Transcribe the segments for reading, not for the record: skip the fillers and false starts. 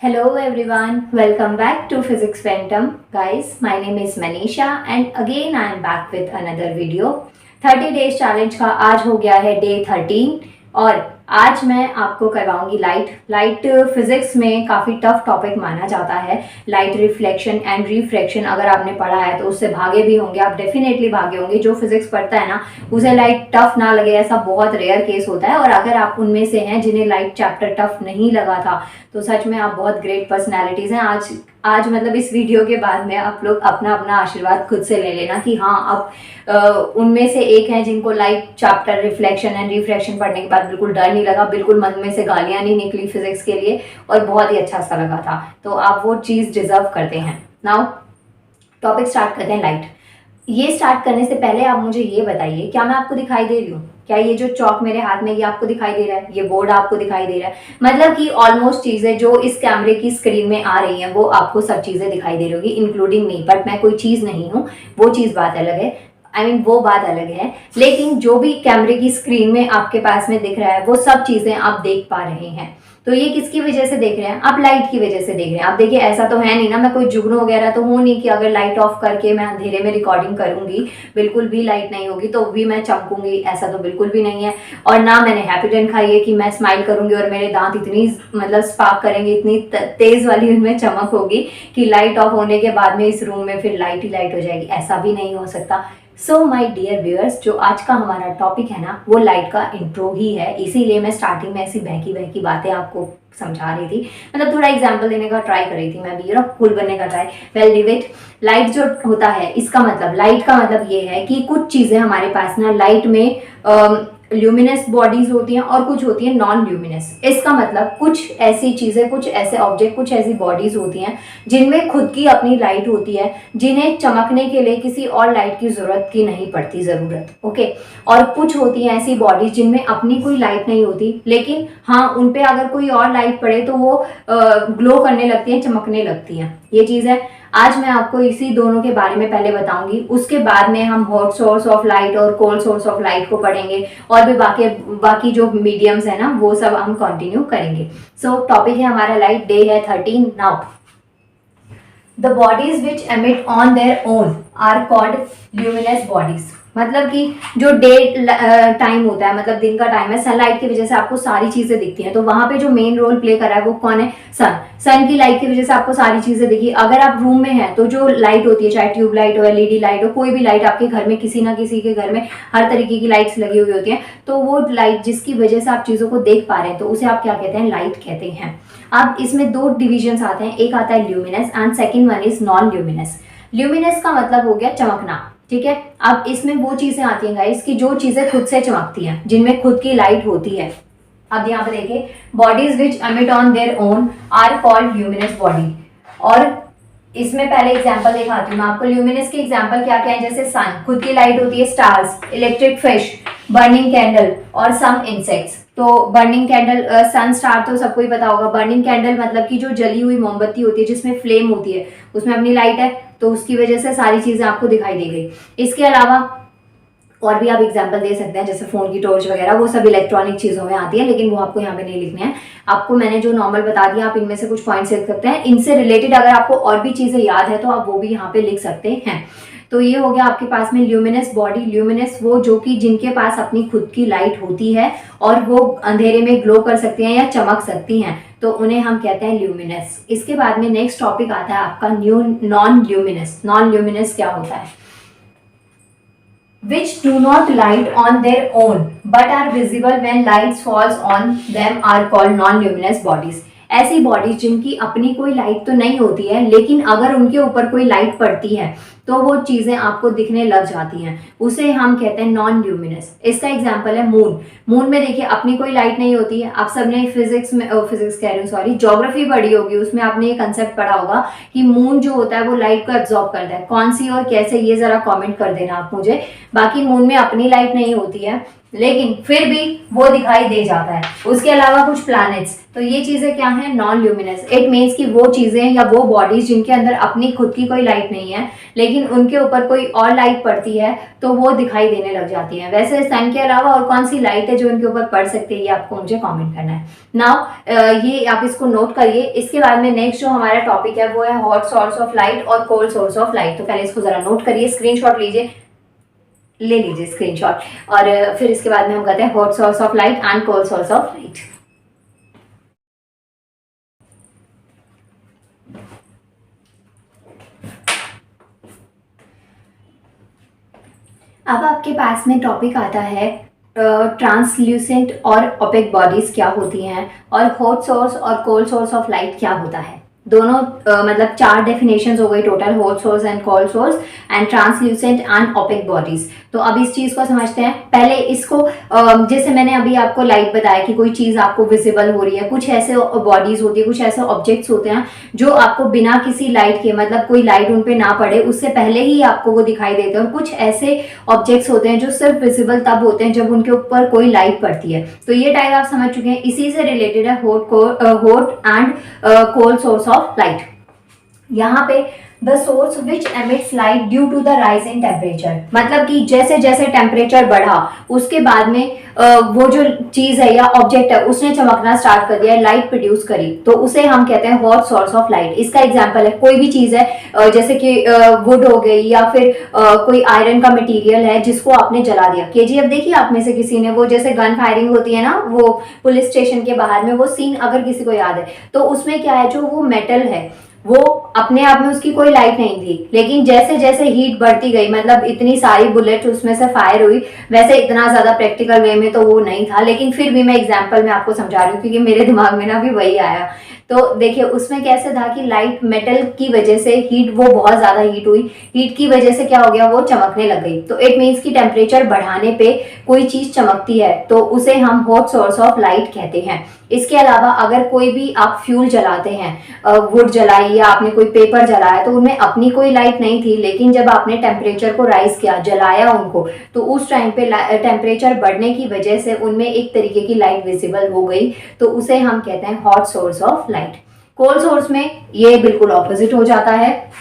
Hello everyone, welcome back to Physics Phantom. Guys, my name is Manisha and again I am back with another video. 30 days challenge का आज हो गया है day 13 और आज मैं आपको करवाऊंगी लाइट फिजिक्स में काफ़ी टफ टॉपिक माना जाता है। लाइट रिफ्लेक्शन एंड रिफ्रैक्शन अगर आपने पढ़ा है तो उससे भागे भी होंगे, आप डेफिनेटली भागे होंगे। जो फिजिक्स पढ़ता है ना उसे लाइट टफ ना लगे ऐसा बहुत रेयर केस होता है। और अगर आप उनमें से हैं जिन्हें लाइट चैप्टर टफ नहीं लगा था तो सच में आप बहुत ग्रेट पर्सनैलिटीज़ हैं। आज मतलब इस वीडियो के बाद में आप लोग अपना अपना आशीर्वाद खुद से ले लेना कि हाँ आप उनमें से एक हैं जिनको light chapter reflection and refraction पढ़ने के बाद बिल्कुल डर नहीं लगा, बिल्कुल मन में से गालियां नहीं निकली फिजिक्स के लिए और बहुत ही अच्छा सा लगा था। तो आप वो चीज़ डिजर्व करते हैं। नाउ टॉपिक स्टार्ट करते हैं लाइट। ये स्टार्ट करने से पहले आप मुझे ये बताइए, क्या मैं आपको दिखाई दे रही हूँ? क्या ये जो चौक मेरे हाथ में ये आपको दिखाई दे रहा है? ये बोर्ड आपको दिखाई दे रहा है? मतलब कि ऑलमोस्ट चीज़ें जो इस कैमरे की स्क्रीन में आ रही हैं वो आपको सब चीज़ें दिखाई दे रही होगी, इंक्लूडिंग मी। बट मैं कोई चीज़ नहीं हूँ, वो चीज़ बात अलग है। वो बात अलग है। लेकिन जो भी कैमरे की स्क्रीन में आपके पास में दिख रहा है वो सब चीज़ें आप देख पा रहे हैं। तो ये किसकी वजह से देख रहे हैं? आप लाइट की वजह से देख रहे हैं। आप देखिए ऐसा तो है नहीं ना, मैं कोई जुगनू वगैरह तो हूँ नहीं कि अगर लाइट ऑफ करके मैं अंधेरे में रिकॉर्डिंग करूंगी, बिल्कुल भी लाइट नहीं होगी तो भी मैं चमकूंगी, ऐसा तो बिल्कुल भी नहीं है। और ना मैंने हैप्पीडेंट खाई है कि मैं स्माइल करूंगी और मेरे दांत इतनी मतलब स्पार्क करेंगे, इतनी तेज वाली उनमें चमक होगी कि लाइट ऑफ होने के बाद में इस रूम में फिर लाइट ही लाइट हो जाएगी, ऐसा भी नहीं हो सकता। सो माई डियर व्यूअर्स, जो आज का हमारा टॉपिक है ना वो लाइट का इंट्रो ही है, इसीलिए मैं स्टार्टिंग में ऐसी बहकी बहकी बातें आपको समझा रही थी, मतलब थोड़ा एग्जाम्पल देने का ट्राई कर रही थी मैं भी, कूल बनने का try. Well live it. Light जो होता है इसका मतलब, लाइट का मतलब ये है कि कुछ चीज़ें हमारे पास ना लाइट में ल्यूमिनस बॉडीज होती हैं और कुछ होती हैं नॉन ल्यूमिनस। इसका मतलब कुछ ऐसी चीज़ें, कुछ ऐसे ऑब्जेक्ट, कुछ ऐसी बॉडीज होती हैं जिनमें खुद की अपनी लाइट होती है, जिन्हें चमकने के लिए किसी और लाइट की ज़रूरत की नहीं पड़ती ज़रूरत, ओके। और कुछ होती हैं ऐसी बॉडीज जिनमें अपनी कोई लाइट नहीं होती, लेकिन हाँ उन पे अगर कोई और लाइट पड़े तो वो ग्लो करने लगती हैं, चमकने लगती हैं। ये चीज़ है। आज मैं आपको इसी दोनों के बारे में पहले बताऊंगी, उसके बाद में हम हॉट सोर्स ऑफ लाइट और कोल्ड सोर्स ऑफ लाइट को पढ़ेंगे और भी बाकी जो मीडियम्स है ना वो सब हम कंटिन्यू करेंगे। सो टॉपिक है हमारा लाइट, डे है 13। Now the bodies which emit on their own are called luminous bodies. मतलब कि जो डे टाइम होता है, मतलब दिन का टाइम है, सनलाइट की वजह से आपको सारी चीजें दिखती हैं, तो वहां पे जो मेन रोल प्ले कर रहा है वो कौन है? सन की लाइट की वजह से आपको सारी चीजें दिखी। अगर आप रूम में हैं तो जो लाइट होती है, चाहे ट्यूब लाइट हो, एलईडी लाइट हो, कोई भी लाइट आपके घर में, किसी ना किसी के घर में हर तरीके की लाइट्स लगी हुई होती हैं, तो वो लाइट जिसकी वजह से आप चीजों को देख पा रहे हैं तो उसे आप क्या कहते हैं? लाइट कहते हैं। अब इसमें दो डिविजन आते हैं, एक आता है luminous and second one is non luminous. Luminous का मतलब हो गया चमकना, ठीक है। अब इसमें वो चीजें आती हैं गाइस कि जो चीजें खुद से चमकती हैं, जिनमें खुद की लाइट होती है। अब यहाँ पे देखिए, bodies which emit on their own are called luminous body. और इसमें पहले एग्जांपल दिखाती हूँ मैं आपको। ल्यूमिनस के एग्जांपल क्या क्या है? जैसे सन, खुद की लाइट होती है, stars, electric fish, burning candle और सम इंसेक्ट्स। तो बर्निंग कैंडल, सन, स्टार तो सबको ही पता होगा। बर्निंग कैंडल मतलब कि जो जली हुई मोमबत्ती होती है जिसमें फ्लेम होती है, उसमें अपनी लाइट है, तो उसकी वजह से सारी चीजें आपको दिखाई दे गई। इसके अलावा और भी आप एग्जांपल दे सकते हैं, जैसे फोन की टॉर्च वगैरह, वो सब इलेक्ट्रॉनिक चीजों में आती है, लेकिन वो आपको यहाँ पे नहीं लिखने हैं। आपको मैंने जो नॉर्मल बता दिया, आप इनमें से कुछ पॉइंट्स लिख सकते हैं। इनसे रिलेटेड अगर आपको और भी चीजें याद है तो आप वो भी यहाँ पे लिख सकते हैं। तो ये हो गया आपके पास में ल्यूमिनस बॉडी। ल्यूमिनस वो जो कि जिनके पास अपनी खुद की लाइट होती है और वो अंधेरे में ग्लो कर सकती हैं या चमक सकती हैं, तो उन्हें हम कहते हैं ल्यूमिनस। इसके बाद में नेक्स्ट टॉपिक आता है आपका नॉन ल्यूमिनस। नॉन ल्यूमिनस क्या होता है? Which do not light on their own but are visible when light falls on them are called non-luminous bodies। ऐसी बॉडीज जिनकी अपनी कोई लाइट तो नहीं होती है, लेकिन अगर उनके ऊपर कोई लाइट पड़ती है तो वो चीजें आपको दिखने लग जाती हैं, उसे हम कहते हैं नॉन ल्यूमिनस। इसका एग्जांपल है मून। मून में देखिए अपनी कोई लाइट नहीं होती है। आप सबने फिजिक्स कह रही हूँ, सॉरी, ज्योग्राफी पढ़ी होगी, उसमें आपने ये कंसेप्ट पढ़ा होगा कि मून जो होता है वो लाइट को एब्जॉर्ब करता है। कौन सी और कैसे, ये जरा कॉमेंट कर देना आप मुझे। बाकी मून में अपनी लाइट नहीं होती है, लेकिन फिर भी वो दिखाई दे जाता है। उसके अलावा कुछ प्लैनेट्स, तो ये चीजें क्या है? Non luminous. इट मीन्स कि वो चीजें या वो बॉडीज जिनके अंदर अपनी खुद की कोई लाइट नहीं है, लेकिन लेकिन उनके ऊपर कोई और लाइट पड़ती है तो वो दिखाई देने लग जाती है। वैसे सन के अलावा और कौन सी लाइट है जो उनके ऊपर पड़ सकती है, ये आपको मुझे कमेंट करना है। नाउ ये आप इसको नोट करिए। इसके बाद में नेक्स्ट जो हमारा टॉपिक है वो है हॉट सोर्स ऑफ लाइट और कोल्ड सोर्स ऑफ लाइट। तो पहले इसको जरा नोट करिए, स्क्रीनशॉट लीजिए, ले लीजिए स्क्रीनशॉट, और फिर इसके बाद में हम कहते हैं hot source of light and cold source of light. अब आपके पास में टॉपिक आता है ट्रांसल्यूसेंट और ओपेक बॉडीज क्या होती हैं और हॉट सोर्स और कोल्ड सोर्स ऑफ लाइट क्या होता है। दोनों मतलब 4 डेफिनेशंस हो गई total, hot source and cold source and translucent and opaque bodies. तो अब इस चीज को समझते हैं। पहले इसको जैसे मैंने अभी आपको लाइट बताया कि कोई चीज आपको विजिबल हो रही है, कुछ ऐसे बॉडीज होती है, कुछ ऐसे ऑब्जेक्ट्स होते हैं जो आपको बिना किसी लाइट के, मतलब कोई लाइट उन पे ना पड़े उससे पहले ही आपको वो दिखाई देते हैं, और कुछ ऐसे ऑब्जेक्ट्स होते हैं जो सिर्फ विजिबल तब होते हैं जब उनके ऊपर कोई लाइट पड़ती है। तो ये टाइप आप समझ चुके हैं। इसी से रिलेटेड है hot and cold source of light. यहाँ पे the source which emits light due to the rise in temperature, मतलब कि जैसे जैसे टेम्परेचर बढ़ा उसके बाद में वो जो चीज है या ऑब्जेक्ट है उसने चमकना स्टार्ट कर दिया, लाइट प्रोड्यूस करी, तो उसे हम कहते हैं हॉट सोर्स ऑफ लाइट। इसका एग्जांपल है कोई भी चीज है जैसे कि वुड हो गई या फिर कोई आयरन का मटेरियल है जिसको आपने जला दिया। केजीएफ देखिए आप में से किसी ने, वो जैसे गन फायरिंग होती है ना वो पुलिस स्टेशन के बाहर में, वो सीन अगर किसी को याद है तो उसमें क्या है, जो वो मेटल है वो अपने आप में उसकी कोई लाइट नहीं थी, लेकिन जैसे जैसे हीट बढ़ती गई, मतलब इतनी सारी बुलेट उसमें से फायर हुई, वैसे इतना ज्यादा प्रैक्टिकल वे में तो वो नहीं था, लेकिन फिर भी मैं एग्जांपल में आपको समझा रही हूँ क्योंकि मेरे दिमाग में ना भी वही आया। तो देखिए उसमें कैसे था कि लाइट मेटल की वजह से हीट, वो बहुत ज्यादा हीट हुई, हीट की वजह से क्या हो गया, वो चमकने लग गई। तो इट मीन्स कि टेम्परेचर बढ़ाने पे कोई चीज चमकती है तो उसे हम हॉट सोर्स ऑफ लाइट कहते हैं। इसके अलावा अगर कोई भी आप फ्यूल जलाते हैं, वुड जलाई या आपने कोई पेपर जलाया, तो उनमें अपनी कोई लाइट नहीं थी, लेकिन जब आपने टेम्परेचर को राइज किया, जलाया उनको, तो उस टाइम पे टेम्परेचर बढ़ने की वजह से उनमें एक तरीके की लाइट विजिबल हो गई, तो उसे हम कहते हैं hot source of light. Cold source में ये बिल्कुल ऑपोजिट हो जाता है,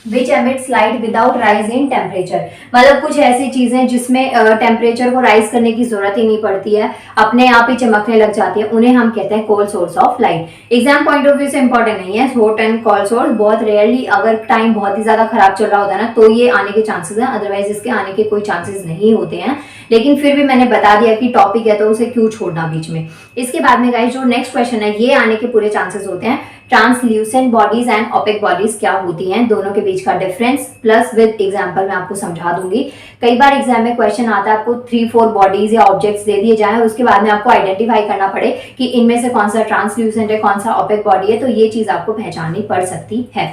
which emits light without rise in temperature, मतलब कुछ ऐसी चीजें जिसमें टेम्परेचर को राइज करने की जरूरत ही नहीं पड़ती है, अपने आप ही चमकने लग जाती है, उन्हें हम कहते हैं cold source of light. Exam point of view से इंपॉर्टेंट नहीं है हॉट एंड कोल्ड सोर्स, बहुत रेयरली अगर टाइम बहुत ही ज्यादा खराब चल रहा होता है ना तो ये आने के चांसेस हैं, अदरवाइज इसके आने के कोई चांसेस नहीं होते हैं, लेकिन फिर भी मैंने बता दिया कि टॉपिक है तो उसे क्यों छोड़ना बीच में। इसके बाद में गाइस जो नेक्स्ट क्वेश्चन है ये आने के पूरे चांसेस होते हैं, translucent bodies and opaque bodies क्या होती हैं, दोनों के बीच का डिफरेंस, प्लस विद एग्जांपल मैं आपको समझा दूंगी। कई बार एग्जाम में क्वेश्चन आता है आपको 3-4 बॉडीज या ऑब्जेक्ट्स दे दिए जाए, उसके बाद में आपको आइडेंटिफाई करना पड़े कि इनमें से कौन सा ट्रांसल्यूसेंट है, कौन सा ओपेक बॉडी है, तो ये चीज आपको पहचाननी पड़ सकती है।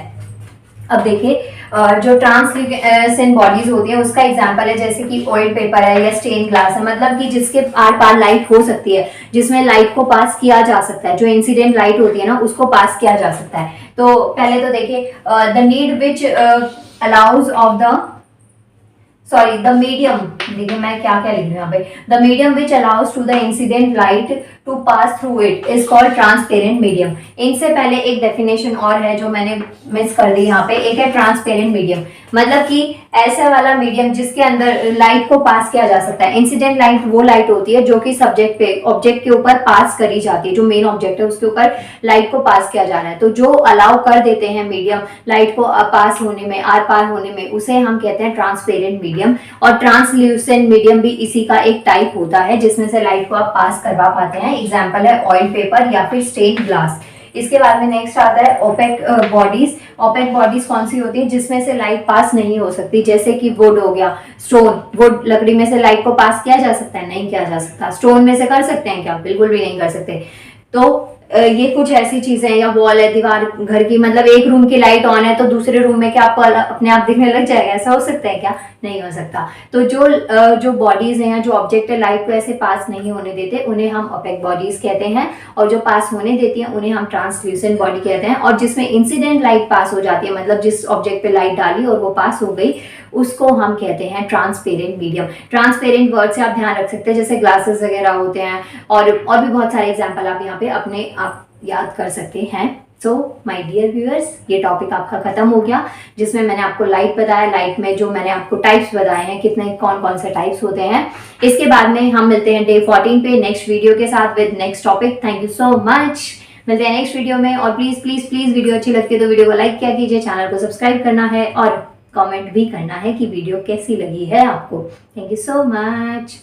अब देखिए जो ट्रांसल्यूसेंट बॉडीज होती है उसका एग्जांपल है जैसे कि ऑयल पेपर है या स्टेन ग्लास है, मतलब कि जिसके आर पार लाइट हो सकती है, जिसमें लाइट को पास किया जा सकता है, जो इंसिडेंट लाइट होती है ना उसको पास किया जा सकता है। तो पहले तो देखिए the need which allows of the the medium, देखिए मैं क्या क्या लिख रही हूँ यहाँ पे, the medium which allows to the incident light to pass through it is called transparent medium. इनसे पहले एक डेफिनेशन और है जो मैंने मिस कर दी यहाँ पे, एक है ट्रांसपेरेंट मीडियम, मतलब कि ऐसा वाला मीडियम जिसके अंदर लाइट को पास किया जा सकता है। इंसिडेंट लाइट वो लाइट होती है जो कि सब्जेक्ट पे, ऑब्जेक्ट के ऊपर पास करी जाती है, जो मेन ऑब्जेक्ट है उसके ऊपर लाइट को पास किया जा रहा है, तो जो अलाउ कर देते हैं मीडियम लाइट को पास होने में, आर पार होने में, उसे हम कहते हैं ट्रांसपेरेंट मीडियम। और ट्रांसल्यूसेंट मीडियम भी इसी का एक टाइप होता है जिसमें से लाइट को आप पास करवा पाते हैं, एग्जाम्पल है ऑयल पेपर या फिर स्टेन ग्लास। इसके बाद में नेक्स्ट आता है ओपेक बॉडीज। ओपेक बॉडीज कौन सी होती है, जिसमें से लाइट पास नहीं हो सकती, जैसे कि वुड हो गया, स्टोन, वुड लकड़ी में से लाइट को पास किया जा सकता है, नहीं किया जा सकता। स्टोन में से कर सकते हैं क्या, बिल्कुल भी नहीं कर सकते। तो ये कुछ ऐसी चीजें, या वॉल है, दीवार घर की, मतलब एक रूम की लाइट ऑन है तो दूसरे रूम में क्या आपको अपने आप दिखने लग जाएगा, ऐसा हो सकता है क्या, नहीं हो सकता। तो जो बॉडीज हैं या जो ऑब्जेक्ट है लाइट को ऐसे पास नहीं होने देते उन्हें हम ओपेक बॉडीज कहते हैं, और जो पास होने देती हैं उन्हें हम ट्रांसल्यूसेंट बॉडी कहते हैं। और जिसमें इंसिडेंट लाइट पास हो जाती है, मतलब जिस ऑब्जेक्ट पे लाइट डाली और वो पास हो गई, उसको हम कहते हैं ट्रांसपेरेंट मीडियम। ट्रांसपेरेंट वर्ड से आप ध्यान रख सकते हैं जैसे ग्लासेस वगैरह होते हैं, और भी बहुत सारे एग्जाम्पल आप यहाँ पे अपने आप याद कर सकते हैं। सो माय डियर व्यूअर्स, ये टॉपिक आपका खत्म हो गया जिसमें मैंने आपको लाइट बताया, लाइट में जो मैंने आपको टाइप्स बताए हैं, कितने कौन कौन से टाइप्स होते हैं। इसके बाद में हम मिलते हैं डे 14 पे नेक्स्ट वीडियो के साथ with next topic. Thank you so much, मिलते हैं नेक्स्ट वीडियो में। और प्लीज प्लीज प्लीज वीडियो अच्छी लगती है तो वीडियो को लाइक किया कीजिए, चैनल को सब्सक्राइब करना है और कमेंट भी करना है कि वीडियो कैसी लगी है आपको। Thank you so much.